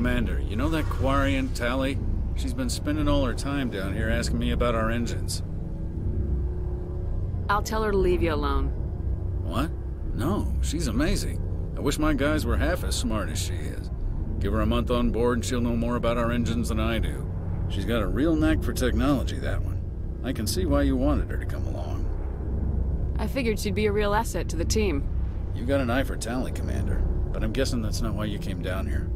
Commander, you know that Quarian, Tali? She's been spending all her time down here asking me about our engines. I'll tell her to leave you alone. What? No, she's amazing. I wish my guys were half as smart as she is. Give her a month on board and she'll know more about our engines than I do. She's got a real knack for technology, that one. I can see why you wanted her to come along. I figured she'd be a real asset to the team. You got an eye for Tali, Commander, but I'm guessing that's not why you came down here.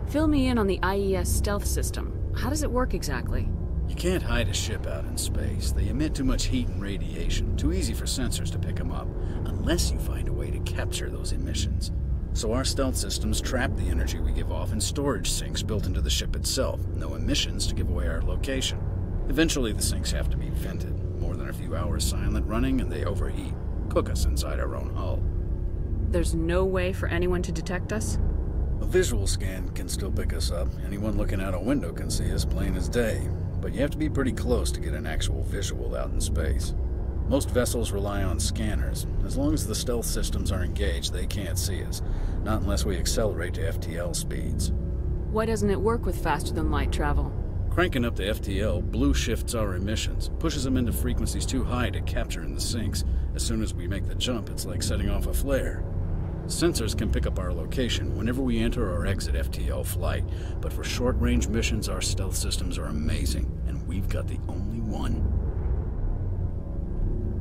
Fill me in on the IES stealth system. How does it work exactly? You can't hide a ship out in space. They emit too much heat and radiation. Too easy for sensors to pick them up, unless you find a way to capture those emissions. So our stealth systems trap the energy we give off in storage sinks built into the ship itself. No emissions to give away our location. Eventually the sinks have to be vented. More than a few hours silent running and they overheat. Cook us inside our own hull. There's no way for anyone to detect us? A visual scan can still pick us up. Anyone looking out a window can see us plain as day. But you have to be pretty close to get an actual visual out in space. Most vessels rely on scanners. As long as the stealth systems are engaged, they can't see us. Not unless we accelerate to FTL speeds. Why doesn't it work with faster-than-light travel? Cranking up to FTL blue shifts our emissions, pushes them into frequencies too high to capture in the sinks. As soon as we make the jump, it's like setting off a flare. Sensors can pick up our location whenever we enter or exit FTL flight, but for short-range missions, our stealth systems are amazing, and we've got the only one.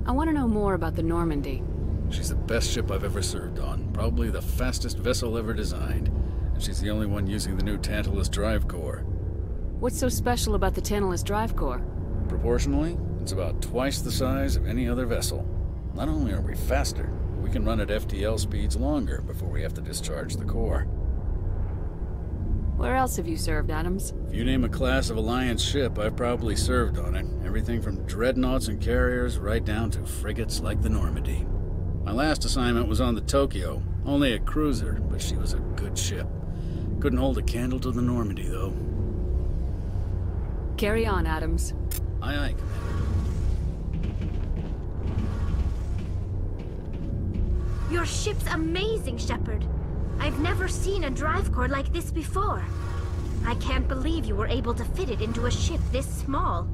I want to know more about the Normandy. She's the best ship I've ever served on, probably the fastest vessel ever designed, and she's the only one using the new Tantalus drive core. What's so special about the Tantalus drive core? Proportionally, it's about twice the size of any other vessel. Not only are we faster, we can run at FTL speeds longer before we have to discharge the core. Where else have you served, Adams? If you name a class of Alliance ship, I've probably served on it. Everything from dreadnoughts and carriers right down to frigates like the Normandy. My last assignment was on the Tokyo, only a cruiser, but she was a good ship. Couldn't hold a candle to the Normandy, though. Carry on, Adams. Aye, aye, Commander. Your ship's amazing, Shepard. I've never seen a drive core like this before. I can't believe you were able to fit it into a ship this small.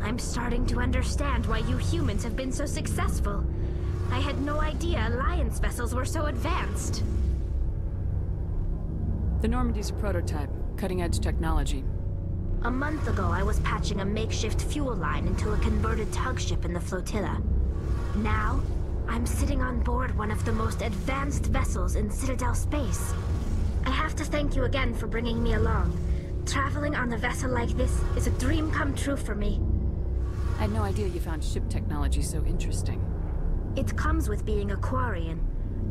I'm starting to understand why you humans have been so successful. I had no idea Alliance vessels were so advanced. The Normandy's a prototype, cutting-edge technology. A month ago, I was patching a makeshift fuel line into a converted tug ship in the flotilla. Now, I'm sitting on board one of the most advanced vessels in Citadel space. I have to thank you again for bringing me along. Traveling on a vessel like this is a dream come true for me. I had no idea you found ship technology so interesting. It comes with being a Quarian.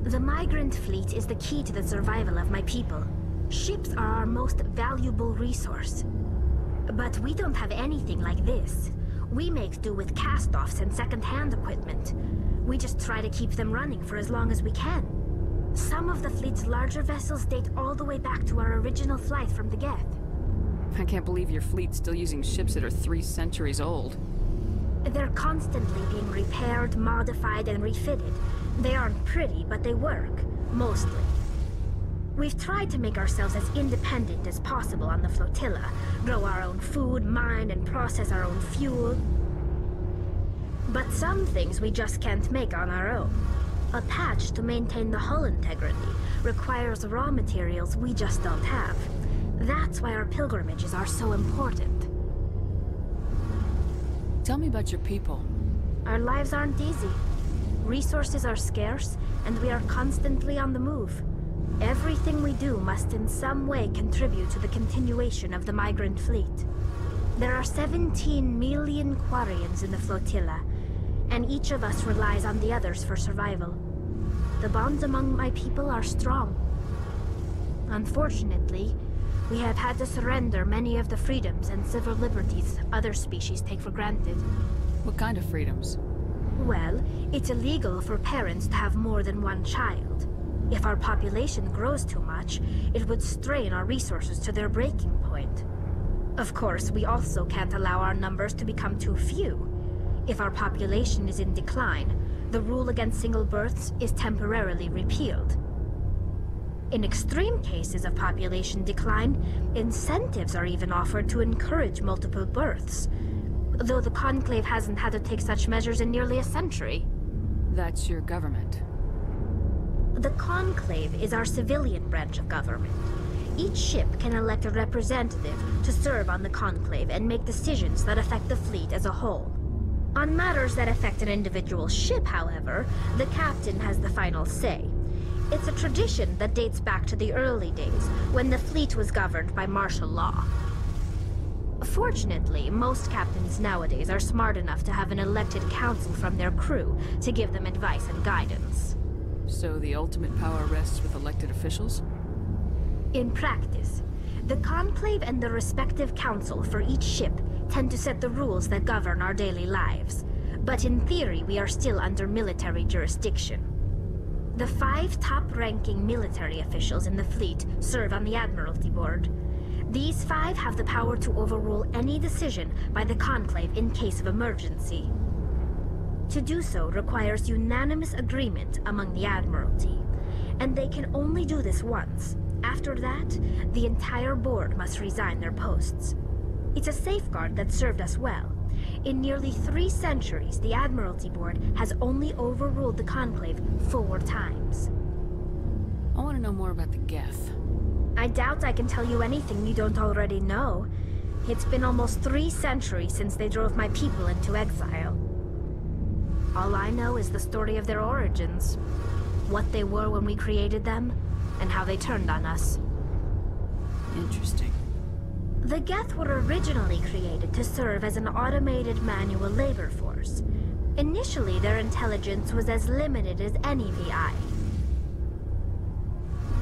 The migrant fleet is the key to the survival of my people. Ships are our most valuable resource. But we don't have anything like this. We make do with cast-offs and second-hand equipment. We just try to keep them running for as long as we can. Some of the fleet's larger vessels date all the way back to our original flight from the Geth. I can't believe your fleet's still using ships that are 3 centuries old. They're constantly being repaired, modified, and refitted. They aren't pretty, but they work. Mostly. We've tried to make ourselves as independent as possible on the flotilla. Grow our own food, mine, and process our own fuel. But some things we just can't make on our own. A patch to maintain the hull integrity requires raw materials we just don't have. That's why our pilgrimages are so important. Tell me about your people. Our lives aren't easy. Resources are scarce, and we are constantly on the move. Everything we do must in some way contribute to the continuation of the migrant fleet. There are 17 million Quarians in the flotilla, and each of us relies on the others for survival. The bonds among my people are strong. Unfortunately, we have had to surrender many of the freedoms and civil liberties other species take for granted. What kind of freedoms? Well, it's illegal for parents to have more than one child. If our population grows too much, it would strain our resources to their breaking point. Of course, we also can't allow our numbers to become too few. If our population is in decline, the rule against single births is temporarily repealed. In extreme cases of population decline, incentives are even offered to encourage multiple births. Though the Conclave hasn't had to take such measures in nearly a century. That's your government. The Conclave is our civilian branch of government. Each ship can elect a representative to serve on the Conclave and make decisions that affect the fleet as a whole. On matters that affect an individual ship, however, the captain has the final say. It's a tradition that dates back to the early days, when the fleet was governed by martial law. Fortunately, most captains nowadays are smart enough to have an elected council from their crew to give them advice and guidance. So the ultimate power rests with elected officials? In practice, the Conclave and the respective council for each ship tend to set the rules that govern our daily lives. But in theory, we are still under military jurisdiction. The 5 top-ranking military officials in the fleet serve on the Admiralty Board. These 5 have the power to overrule any decision by the Conclave in case of emergency. To do so requires unanimous agreement among the Admiralty, and they can only do this once. After that, the entire board must resign their posts. It's a safeguard that served us well. In nearly 3 centuries, the Admiralty Board has only overruled the Conclave 4 times. I want to know more about the Geth. I doubt I can tell you anything you don't already know. It's been almost 3 centuries since they drove my people into exile. All I know is the story of their origins. What they were when we created them, and how they turned on us. Interesting. The Geth were originally created to serve as an automated manual labor force. Initially, their intelligence was as limited as any VI.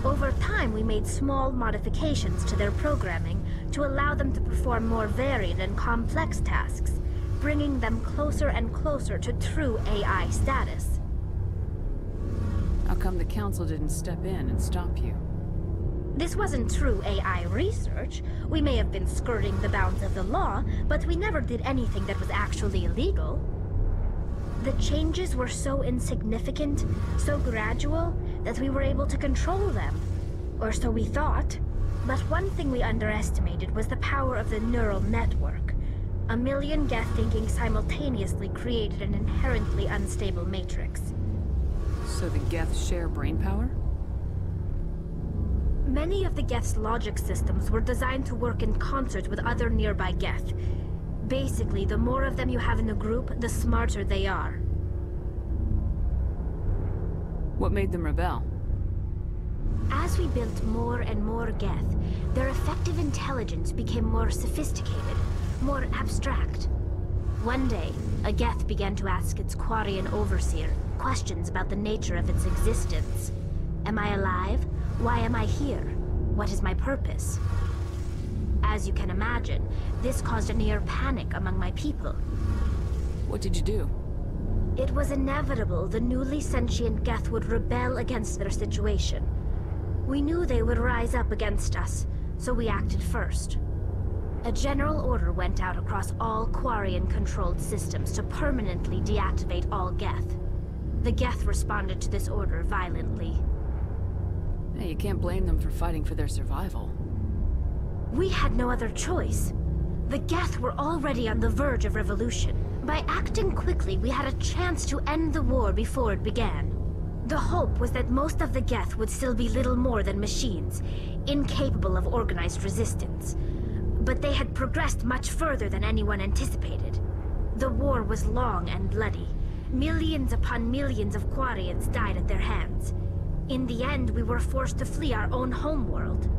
Over time, we made small modifications to their programming to allow them to perform more varied and complex tasks, bringing them closer and closer to true AI status. How come the Council didn't step in and stop you? This wasn't true AI research. We may have been skirting the bounds of the law, but we never did anything that was actually illegal. The changes were so insignificant, so gradual, that we were able to control them. Or so we thought. But one thing we underestimated was the power of the neural network. 1 million Geth thinking simultaneously created an inherently unstable matrix. So the Geth share brain power? Many of the Geth's logic systems were designed to work in concert with other nearby Geth. Basically, the more of them you have in a group, the smarter they are. What made them rebel? As we built more and more Geth, their effective intelligence became more sophisticated, more abstract. One day, a Geth began to ask its Quarian overseer questions about the nature of its existence. Am I alive? Why am I here? What is my purpose? As you can imagine, this caused a near panic among my people. What did you do? It was inevitable the newly sentient Geth would rebel against their situation. We knew they would rise up against us, so we acted first. A general order went out across all Quarian-controlled systems to permanently deactivate all Geth. The Geth responded to this order violently. Hey, you can't blame them for fighting for their survival. We had no other choice. The Geth were already on the verge of revolution. By acting quickly, we had a chance to end the war before it began. The hope was that most of the Geth would still be little more than machines, incapable of organized resistance. But they had progressed much further than anyone anticipated. The war was long and bloody. Millions upon millions of Quarians died at their hands. In the end, we were forced to flee our own homeworld.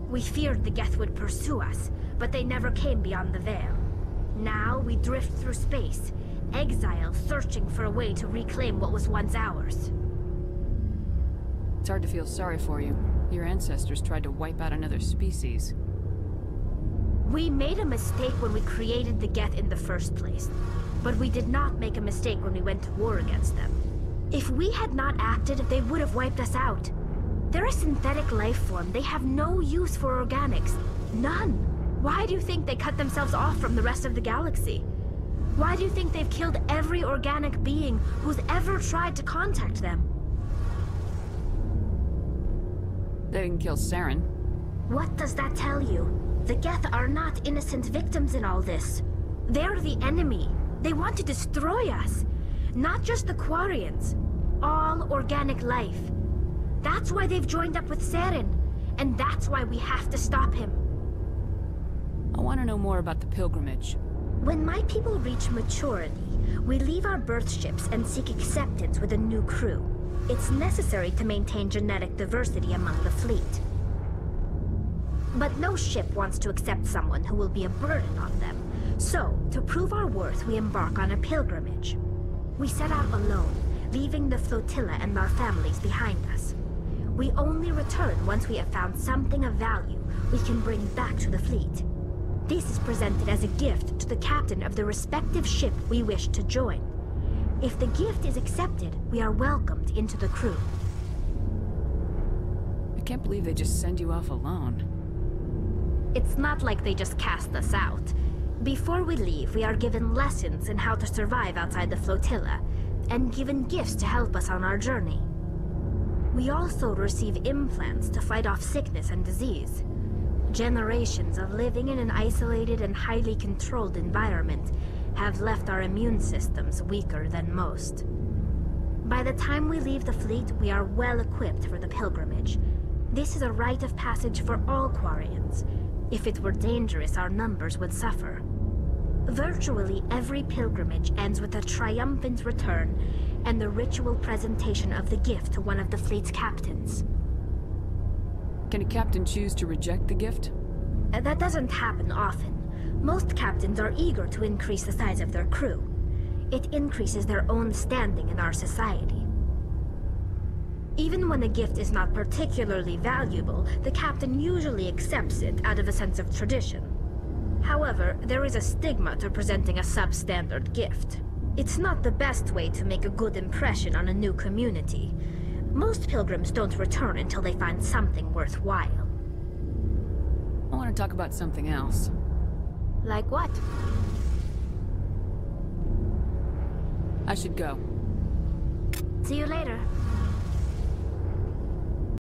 We feared the Geth would pursue us, but they never came beyond the Veil. Now we drift through space, exile searching for a way to reclaim what was once ours. It's hard to feel sorry for you. Your ancestors tried to wipe out another species. We made a mistake when we created the Geth in the first place, but we did not make a mistake when we went to war against them. If we had not acted, they would have wiped us out. They're a synthetic life form. They have no use for organics. None. Why do you think they cut themselves off from the rest of the galaxy? Why do you think they've killed every organic being who's ever tried to contact them? They didn't kill Saren. What does that tell you? The Geth are not innocent victims in all this. They're the enemy. They want to destroy us. Not just the Quarians. All organic life. That's why they've joined up with Saren. And that's why we have to stop him. I want to know more about the pilgrimage. When my people reach maturity, we leave our birth ships and seek acceptance with a new crew. It's necessary to maintain genetic diversity among the fleet. But no ship wants to accept someone who will be a burden on them. So, to prove our worth, we embark on a pilgrimage. We set out alone, leaving the flotilla and our families behind us. We only return once we have found something of value we can bring back to the fleet. This is presented as a gift to the captain of the respective ship we wish to join. If the gift is accepted, we are welcomed into the crew. I can't believe they just send you off alone. It's not like they just cast us out. Before we leave, we are given lessons in how to survive outside the flotilla, and given gifts to help us on our journey. We also receive implants to fight off sickness and disease. Generations of living in an isolated and highly controlled environment have left our immune systems weaker than most. By the time we leave the fleet, we are well equipped for the pilgrimage. This is a rite of passage for all Quarians. If it were dangerous, our numbers would suffer. Virtually every pilgrimage ends with a triumphant return and the ritual presentation of the gift to one of the fleet's captains. Can a captain choose to reject the gift? That doesn't happen often. Most captains are eager to increase the size of their crew. It increases their own standing in our society. Even when a gift is not particularly valuable, the captain usually accepts it out of a sense of tradition. However, there is a stigma to presenting a substandard gift. It's not the best way to make a good impression on a new community. Most pilgrims don't return until they find something worthwhile. I want to talk about something else. Like what? I should go. See you later.